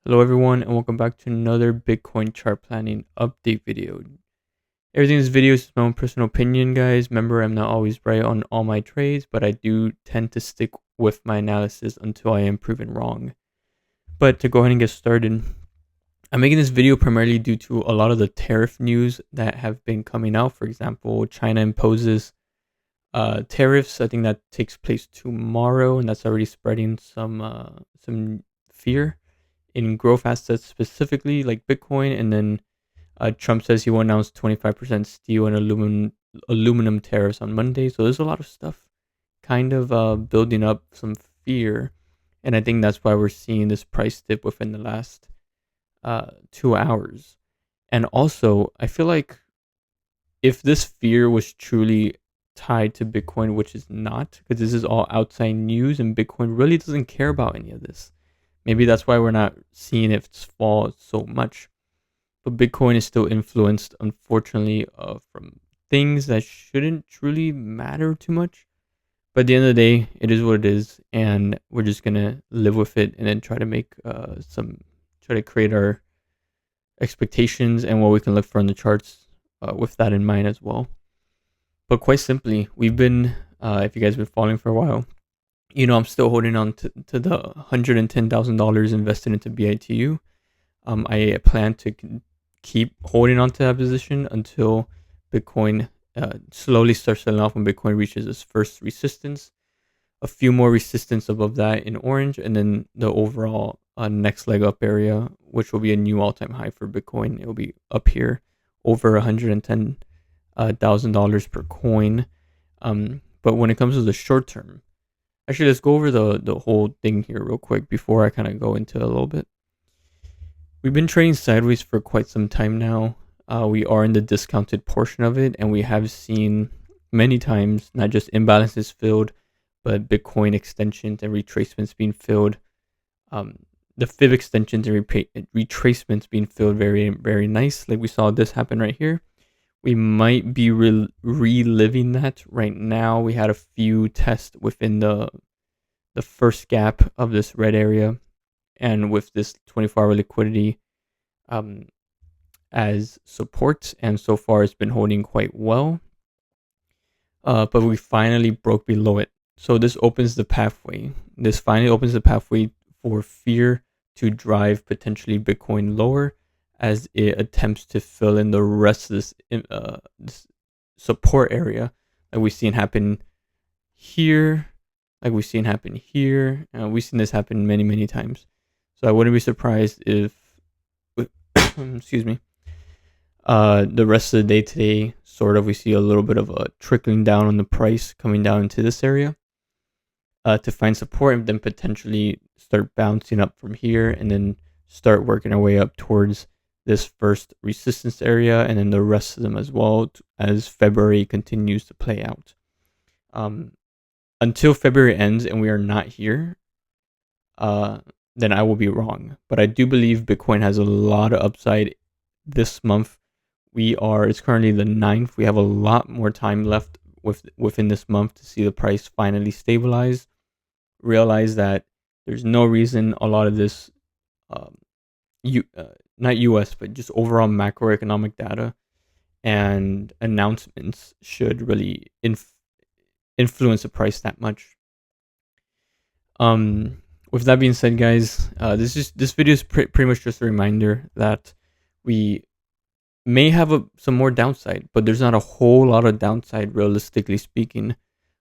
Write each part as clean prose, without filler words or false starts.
Hello everyone and welcome back to another Bitcoin chart planning update video. Everything in this video is my own personal opinion, guys. Remember, I'm not always right on all my trades, but I do tend to stick with my analysis until I am proven wrong. But to go ahead and get started, I'm making this video primarily due to a lot of the tariff news that have been coming out. For example, China imposes tariffs. I think that takes place tomorrow, and that's already spreading some fear in growth assets, specifically like Bitcoin. And then Trump says he will announce 25% steel and aluminum tariffs on Monday. So there's a lot of stuff kind of building up some fear. And I think that's why we're seeing this price dip within the last 2 hours. And also, I feel like if this fear was truly tied to Bitcoin, which is not, because this is all outside news and Bitcoin really doesn't care about any of this. Maybe that's why we're not seeing it fall so much. But Bitcoin is still influenced, unfortunately, from things that shouldn't truly matter too much. But at the end of the day, it is what it is, and we're just gonna live with it and then try to try to create our expectations and what we can look for in the charts with that in mind as well. But quite simply, we've been, if you guys have been following for a while, I'm still holding on to the $110,000 invested into BITU. I plan to keep holding on to that position until Bitcoin slowly starts selling off when Bitcoin reaches its first resistance. A few more resistance above that in orange, and then the overall next leg up area, which will be a new all-time high for Bitcoin. It will be up here over $110,000 per coin. But when it comes to the short term, actually, let's go over the whole thing here real quick before I kind of go into it a little bit. We've been trading sideways for quite some time now. We are in the discounted portion of it, and we have seen many times not just imbalances filled, but Bitcoin extensions and retracements being filled. The fib extensions and retracements being filled very, very nice. Like we saw this happen right here. We might be reliving that right now. We had a few tests within the first gap of this red area, and with this 24-hour liquidity as support, and so far it's been holding quite well. But we finally broke below it. So this opens the pathway. This finally opens the pathway for fear to drive potentially Bitcoin lower as it attempts to fill in the rest of this support area that we've seen happen here, like we've seen happen here. We've seen this happen many, many times. So I wouldn't be surprised if, excuse me, the rest of the day today, sort of, we see a little bit of a trickling down on the price coming down into this area to find support, and then potentially start bouncing up from here and then start working our way up towards this first resistance area, and then the rest of them as well as February continues to play out. Until February ends and we are not here, then I will be wrong. But I do believe Bitcoin has a lot of upside this month. It's currently the 9th. We have a lot more time left within this month to see the price finally stabilize. Realize that there's no reason a lot of this, not US, but just overall macroeconomic data and announcements should really influence the price that much. With that being said, guys, this video is pretty much just a reminder that we may have some more downside, but there's not a whole lot of downside realistically speaking,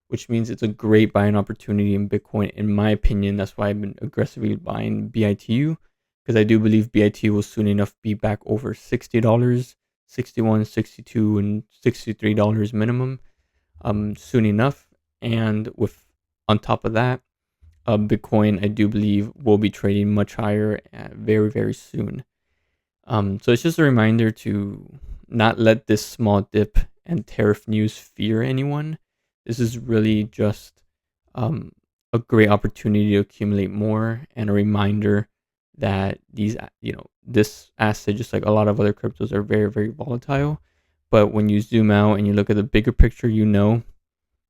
which means it's a great buying opportunity in Bitcoin, in my opinion. That's why I've been aggressively buying BITU, because I do believe BITU will soon enough be back over $60, $61, $62, and $63 minimum soon enough. And on top of that, Bitcoin, I do believe, will be trading much higher very, very soon. So it's just a reminder to not let this small dip and tariff news fear anyone. This is really just a great opportunity to accumulate more, and a reminder that this asset, just like a lot of other cryptos, are very, very volatile. But when you zoom out and you look at the bigger picture,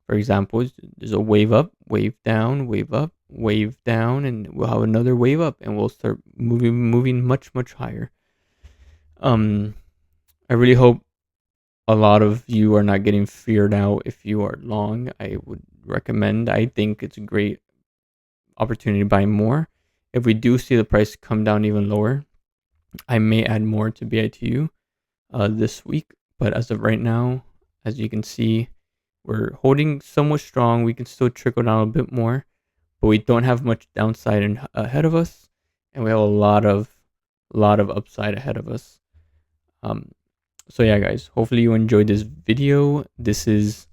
For example, there's a wave up, wave down, wave up, wave down, and we'll have another wave up, and we'll start moving much higher. I really hope a lot of you are not getting feared out if you are long. I would recommend. I think it's a great opportunity to buy more. If we do see the price come down even lower, I may add more to BITU this week. But as of right now, as you can see, we're holding somewhat strong. We can still trickle down a bit more, but we don't have much downside ahead of us, and we have a lot of upside ahead of us. Um, so yeah, guys. Hopefully you enjoyed this video. This is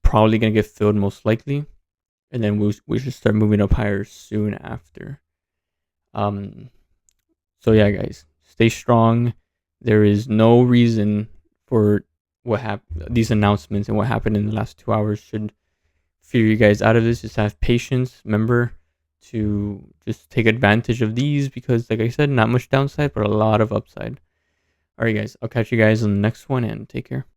probably gonna get filled most likely, and then we should start moving up higher soon after. Um, so yeah, guys, stay strong. There is no reason for these announcements and what happened in the last 2 hours should fear you guys out of this. Just have patience. Remember to just take advantage of these because, like I said, not much downside, but a lot of upside. All right, guys, I'll catch you guys on the next one and take care.